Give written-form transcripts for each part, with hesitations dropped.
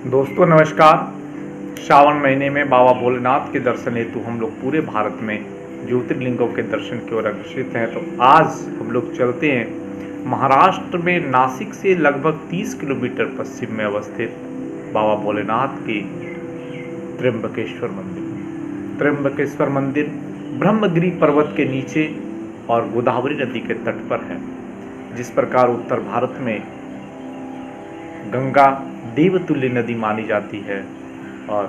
दोस्तों नमस्कार। श्रावण महीने में बाबा भोलेनाथ के दर्शन हेतु हम लोग पूरे भारत में ज्योतिर्लिंगों के दर्शन की ओर अग्रसित हैं। तो आज हम लोग चलते हैं महाराष्ट्र में नासिक से लगभग 30 किलोमीटर पश्चिम में अवस्थित बाबा भोलेनाथ के त्र्यंबकेश्वर मंदिर। त्र्यंबकेश्वर मंदिर ब्रह्मगिरी पर्वत के नीचे और गोदावरी नदी के तट पर है। जिस प्रकार उत्तर भारत में गंगा देवतुल्य नदी मानी जाती है और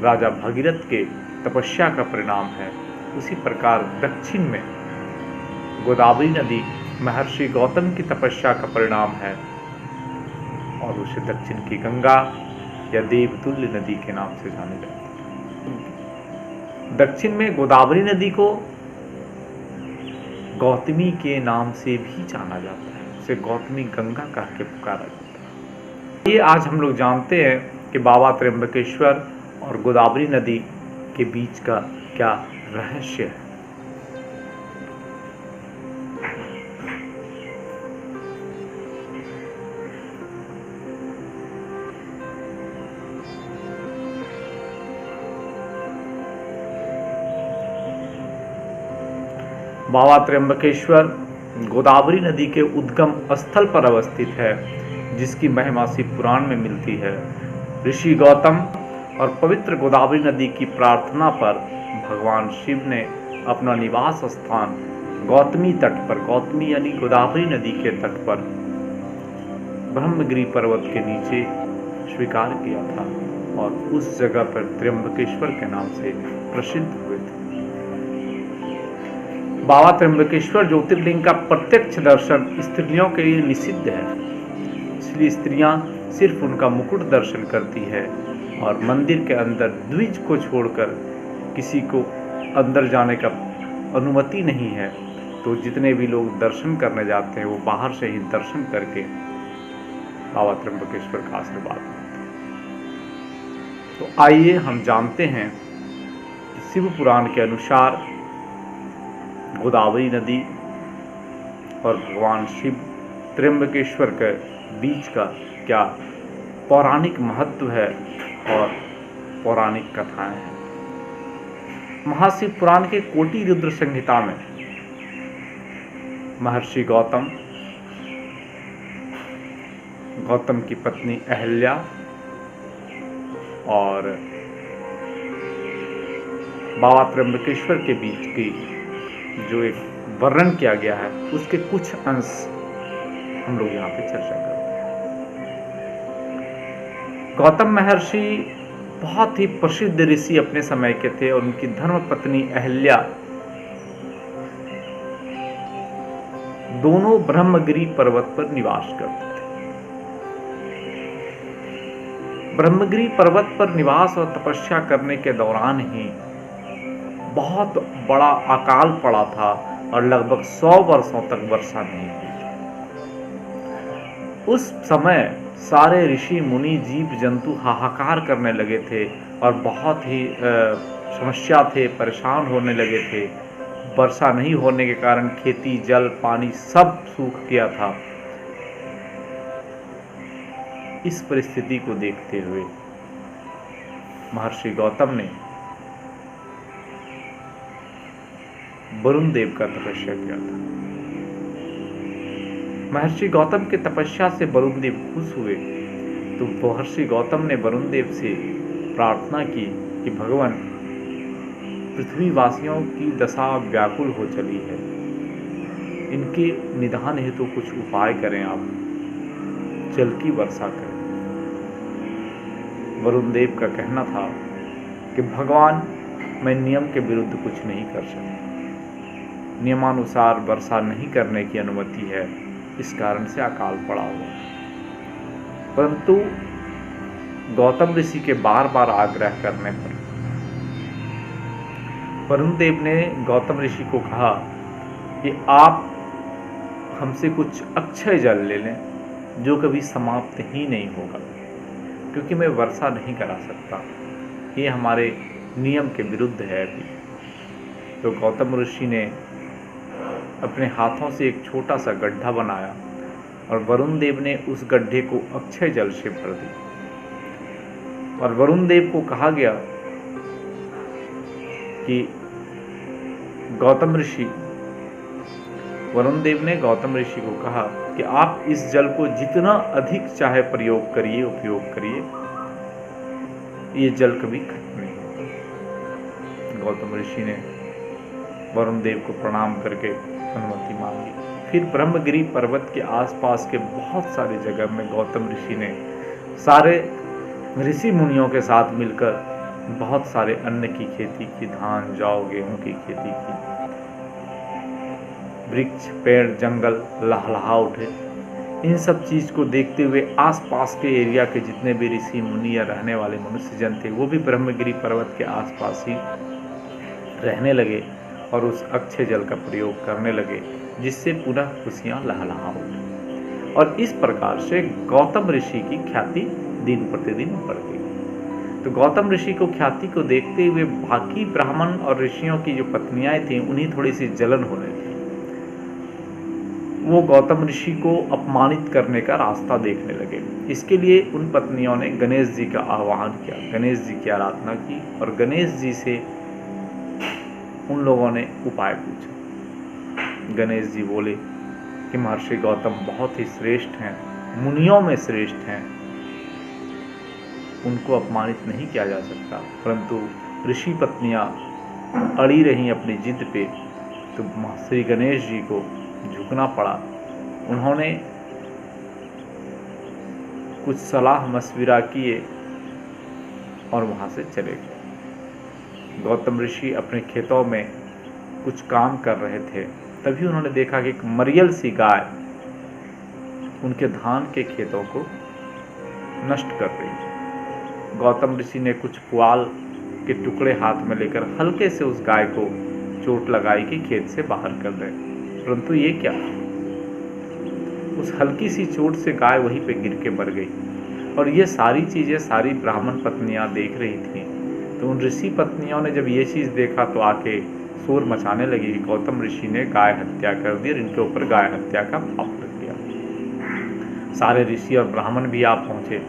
राजा भगीरथ के तपस्या का परिणाम है, उसी प्रकार दक्षिण में गोदावरी नदी महर्षि गौतम की तपस्या का परिणाम है और उसे दक्षिण की गंगा या देवतुल्य नदी के नाम से जाने जाती है। दक्षिण में गोदावरी नदी को गौतमी के नाम से भी जाना जाता है, उसे गौतमी गंगा कह के पुकारा जाता है। ये आज हम लोग जानते हैं कि बाबा त्र्यंबकेश्वर और गोदावरी नदी के बीच का क्या रहस्य है। बाबा त्र्यंबकेश्वर गोदावरी नदी के उद्गम स्थल पर अवस्थित है, जिसकी महिमा शिव पुराण में मिलती है। ऋषि गौतम और पवित्र गोदावरी नदी की प्रार्थना पर भगवान शिव ने अपना निवास स्थान गौतमी तट पर, गौतमी यानी गोदावरी नदी के तट पर ब्रह्मगिरी पर्वत के नीचे स्वीकार किया था और उस जगह पर त्र्यंबकेश्वर के नाम से प्रसिद्ध हुए थे। बाबा त्र्यंबकेश्वर ज्योतिर्लिंग का प्रत्यक्ष दर्शन स्त्रियों के लिए निषिद्ध है, इसलिए स्त्रियां सिर्फ उनका मुकुट दर्शन करती है और मंदिर के अंदर द्विज को छोड़कर किसी को अंदर जाने का अनुमति नहीं है। तो जितने भी लोग दर्शन करने जाते हैं वो बाहर से ही दर्शन करके बाबा त्र्यंबकेश्वर का आशीर्वाद लेते हैं। तो आइए हम जानते हैं कि शिव पुराण के अनुसार गोदावरी नदी और भगवान शिव त्र्यंबकेश्वर के बीच का क्या पौराणिक महत्व है और पौराणिक कथाएं हैं। महाशिव पुराण के कोटि रुद्र संहिता में महर्षि गौतम की पत्नी अहल्या और बाबा त्र्यंबकेश्वर के बीच की जो एक वर्णन किया गया है, उसके कुछ अंश हम लोग यहाँ पे चर्चा करते हैं। गौतम महर्षि बहुत ही प्रसिद्ध ऋषि अपने समय के थे और उनकी धर्म पत्नी अहल्या दोनों ब्रह्मगिरी पर्वत पर निवास करते थे। ब्रह्मगिरी पर्वत पर निवास और तपस्या करने के दौरान ही बहुत बड़ा अकाल पड़ा था और लगभग 100 वर्षों तक वर्षा नहीं हुई। उस समय सारे ऋषि मुनि जीव जंतु हाहाकार करने लगे थे और बहुत ही समस्या थे, परेशान होने लगे थे। वर्षा नहीं होने के कारण खेती, जल, पानी सब सूख गया था। इस परिस्थिति को देखते हुए महर्षि गौतम ने वरुण देव का तपस्या किया था। महर्षि गौतम के तपस्या से वरुण देव खुश हुए, तो महर्षि गौतम ने वरुण देव से प्रार्थना की कि भगवान, पृथ्वीवासियों की दशा व्याकुल हो चली है, इनके निदान हेतु कुछ उपाय करें, आप जल की वर्षा करें। वरुण देव का कहना था कि भगवान, मैं नियम के विरुद्ध कुछ नहीं कर सकता, नियमानुसार वर्षा नहीं करने की अनुमति है, इस कारण से अकाल पड़ा हुआ। परंतु गौतम ऋषि के बार बार आग्रह करने पर वरुण देव ने गौतम ऋषि को कहा कि आप हमसे कुछ अक्षय जल ले लें, जो कभी समाप्त ही नहीं होगा, क्योंकि मैं वर्षा नहीं करा सकता, ये हमारे नियम के विरुद्ध है अभी। तो गौतम ऋषि ने अपने हाथों से एक छोटा सा गड्ढा बनाया और वरुण देव ने उस गड्ढे को अक्षय जल से भर दिया। और वरुण देव को कहा गया कि वरुण देव ने गौतम ऋषि को कहा कि आप इस जल को जितना अधिक चाहे प्रयोग करिए, उपयोग करिए, ये जल कभी खत्म नहीं होगा। गौतम ऋषि ने वरुण देव को प्रणाम करके अनुमति मांगी। फिर ब्रह्मगिरी पर्वत के आसपास के बहुत सारे जगह में गौतम ऋषि ने सारे ऋषि मुनियों के साथ मिलकर बहुत सारे अन्न की खेती की, धान, जौ, गेहूं की खेती की। वृक्ष, पेड़, जंगल लहलहा उठे। इन सब चीज को देखते हुए आसपास के एरिया के जितने भी ऋषि मुनि या रहने वाले मनुष्य जन थे, वो भी ब्रह्मगिरी पर्वत के आसपास ही रहने लगे और उस अक्षय जल का प्रयोग करने लगे, जिससे पुनः खुशियां लहलहा उठी। और इस प्रकार से गौतम ऋषि की ख्याति दिन प्रतिदिन बढ़ गई। तो गौतम ऋषि को ख्याति को देखते हुए बाकी ब्राह्मण और ऋषियों की जो पत्नियां थीं, उन्हें थोड़ी सी जलन होने लगी। वो गौतम ऋषि को अपमानित करने का रास्ता देखने लगे। इसके लिए उन पत्नियों ने गणेश जी का आह्वान किया, गणेश जी की आराधना की और गणेश जी से उन लोगों ने उपाय पूछा। गणेश जी बोले कि महर्षि गौतम बहुत ही श्रेष्ठ हैं, मुनियों में श्रेष्ठ हैं, उनको अपमानित नहीं किया जा सकता। परंतु ऋषि पत्नियां अड़ी रहीं अपनी जिद पे, तो श्री गणेश जी को झुकना पड़ा। उन्होंने कुछ सलाह मशविरा किए और वहां से चले गए। गौतम ऋषि अपने खेतों में कुछ काम कर रहे थे, तभी उन्होंने देखा कि एक मरियल सी गाय उनके धान के खेतों को नष्ट कर रही है। गौतम ऋषि ने कुछ पुआल के टुकड़े हाथ में लेकर हल्के से उस गाय को चोट लगाई कि खेत से बाहर कर दें, परंतु ये क्या, उस हल्की सी चोट से गाय वहीं पे गिर के मर गई। और ये सारी चीजें सारी ब्राह्मण पत्नियां देख रही थी। तो उन ऋषि पत्नियों ने जब ये चीज देखा तो आके शोर मचाने लगी कि गौतम ऋषि ने गाय हत्या कर दी और इनके ऊपर गाय हत्या का पाप लग गया। सारे ऋषि और ब्राह्मण भी आ पहुंचे।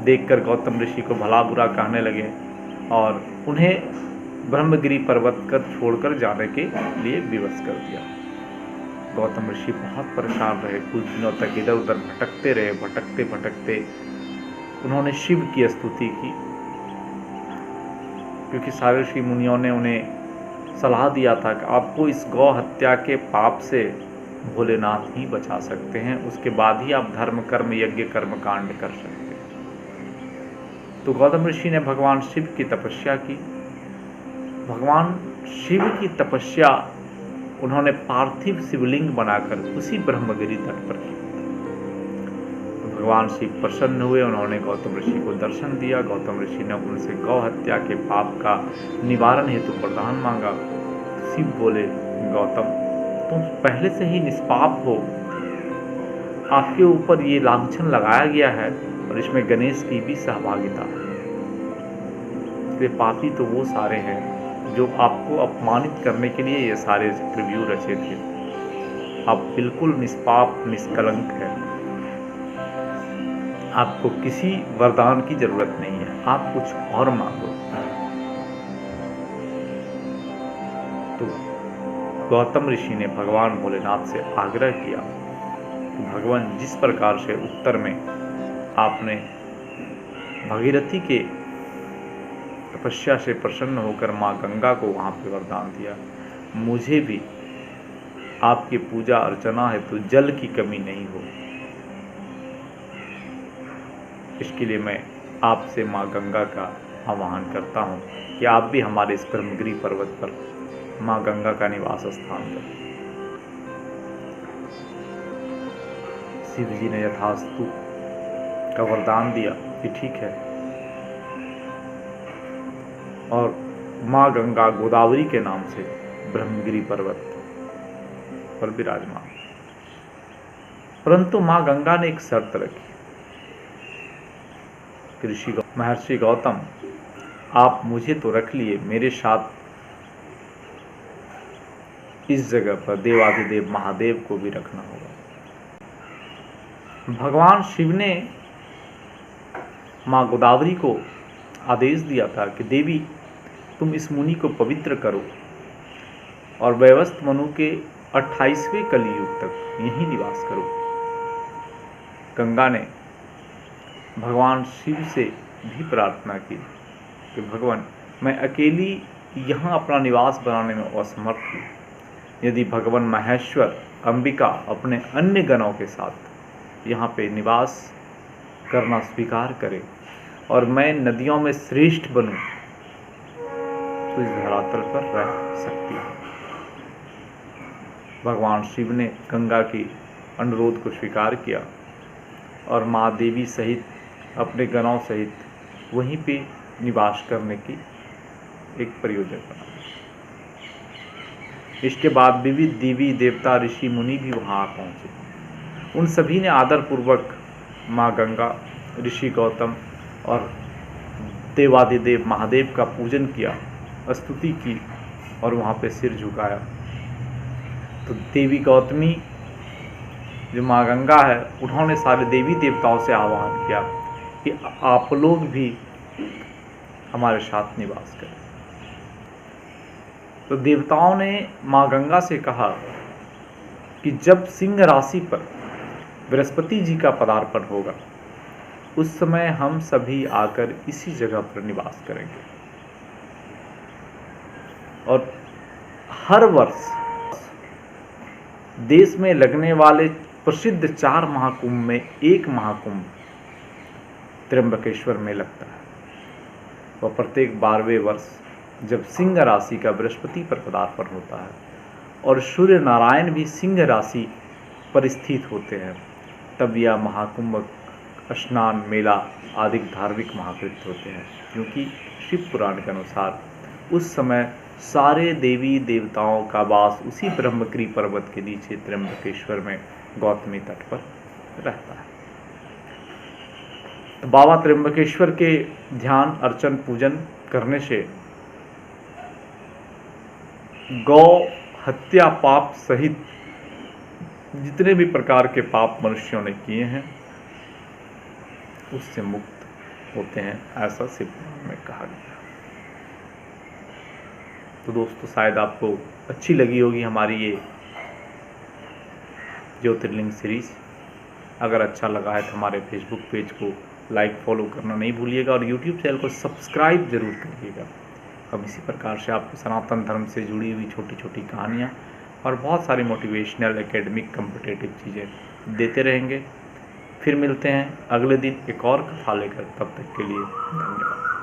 देखकर गौतम ऋषि को भला बुरा कहने लगे और उन्हें ब्रह्मगिरी पर्वत कर छोड़कर जाने के लिए विवश कर दिया। गौतम ऋषि बहुत परेशान रहे, कुछ दिनों तक इधर उधर भटकते रहे। भटकते भटकते उन्होंने शिव की स्तुति की, क्योंकि सारे ऋषि मुनियों ने उन्हें सलाह दिया था कि आपको इस गौ हत्या के पाप से भोलेनाथ ही बचा सकते हैं, उसके बाद ही आप धर्म कर्म यज्ञ कर्म कांड कर सकते हैं। तो गौतम ऋषि ने भगवान शिव की तपस्या की। भगवान शिव की तपस्या उन्होंने पार्थिव शिवलिंग बनाकर उसी ब्रह्मगिरी तट पर की। तो भगवान शिव प्रसन्न हुए, उन्होंने गौतम ऋषि को दर्शन दिया। गौतम ऋषि ने उनसे गौ हत्या के पाप का निवारण हेतु वरदान मांगा। शिव बोले, गौतम तुम पहले से ही निष्पाप हो, आपके ऊपर ये लांछन लगाया गया है और इसमें गणेश की भी सहभागिता है। वे पापी तो वो सारे हैं जो आपको अपमानित करने के लिए ये सारे चक्रव्यूह रचे थे। आप बिल्कुल निष्पाप निष्कलंक है, आपको किसी वरदान की जरूरत नहीं है, आप कुछ और मांगो। तो गौतम ऋषि ने भगवान भोलेनाथ से आग्रह किया कि भगवान जिस प्रकार से उत्तर में आपने भगीरथी के तपस्या से प्रसन्न होकर माँ गंगा को वहाँ पे वरदान दिया, मुझे भी आपकी पूजा अर्चना है तो जल की कमी नहीं हो। इसके लिए मैं आपसे माँ गंगा का आह्वान करता हूँ कि आप भी हमारे इस ब्रह्मगिरी पर्वत पर माँ गंगा का निवास स्थान करें। शिव जी ने यथास्तु का वरदान दिया कि ठीक है, और माँ गंगा गोदावरी के नाम से ब्रह्मगिरी पर्वत पर विराजमान। परंतु माँ गंगा ने एक शर्त रखी, महर्षि गौतम आप मुझे तो रख लिए, मेरे साथ इस जगह पर देवाधिदेव महादेव को भी रखना होगा। भगवान शिव ने माँ गोदावरी को आदेश दिया था कि देवी तुम इस मुनि को पवित्र करो और वैवस्थ मनु के 28वें कलियुग तक यहीं निवास करो। गंगा ने भगवान शिव से भी प्रार्थना की कि भगवान मैं अकेली यहाँ अपना निवास बनाने में असमर्थ हूँ। यदि भगवान महेश्वर अंबिका अपने अन्य गणों के साथ यहाँ पे निवास करना स्वीकार करे और मैं नदियों में श्रेष्ठ बनूं तो इस धरातल पर रह सकती है। भगवान शिव ने गंगा की अनुरोध को स्वीकार किया और माँ देवी सहित अपने गणों सहित वहीं पे निवास करने की एक प्रयोजन बना। इसके बाद विविध देवी देवता ऋषि मुनि भी वहाँ पहुँचे। उन सभी ने आदरपूर्वक माँ गंगा, ऋषि गौतम और देवादिदेव महादेव का पूजन किया, स्तुति की और वहाँ पे सिर झुकाया। तो देवी गौतमी जो माँ गंगा है, उन्होंने सारे देवी देवताओं से आह्वान किया कि आप लोग भी हमारे साथ निवास करें। तो देवताओं ने माँ गंगा से कहा कि जब सिंह राशि पर बृहस्पति जी का पदार्पण होगा उस समय हम सभी आकर इसी जगह पर निवास करेंगे और हर वर्ष देश में लगने वाले प्रसिद्ध 4 महाकुंभ में एक महाकुंभ त्र्यंबकेश्वर में लगता है। वह प्रत्येक 12वें वर्ष जब सिंह राशि का बृहस्पति पर पदार्पण होता है और सूर्य नारायण भी सिंह राशि पर स्थित होते हैं, तब यह महाकुंभ स्नान मेला आदि धार्मिक महाकृत्य होते हैं। क्योंकि शिव पुराण के अनुसार उस समय सारे देवी देवताओं का वास उसी ब्रह्मगिरि पर्वत के नीचे त्र्यंबकेश्वर में गौतमी तट पर रहता है। तो बाबा त्र्यंबकेश्वर के ध्यान अर्चन पूजन करने से गौ हत्या पाप सहित जितने भी प्रकार के पाप मनुष्यों ने किए हैं उससे मुक्त होते हैं, ऐसा शिव पुराण में कहा गया। तो दोस्तों, शायद आपको अच्छी लगी होगी हमारी ये ज्योतिर्लिंग सीरीज। अगर अच्छा लगा है तो हमारे फेसबुक पेज को लाइक फॉलो करना नहीं भूलिएगा और यूट्यूब चैनल को सब्सक्राइब जरूर करिएगा। हम इसी प्रकार से आपको सनातन धर्म से जुड़ी हुई छोटी छोटी कहानियाँ और बहुत सारी मोटिवेशनल एकेडमिक कॉम्पिटिटिव चीज़ें देते रहेंगे। फिर मिलते हैं अगले दिन एक और कथा लेकर। तब तक के लिए धन्यवाद।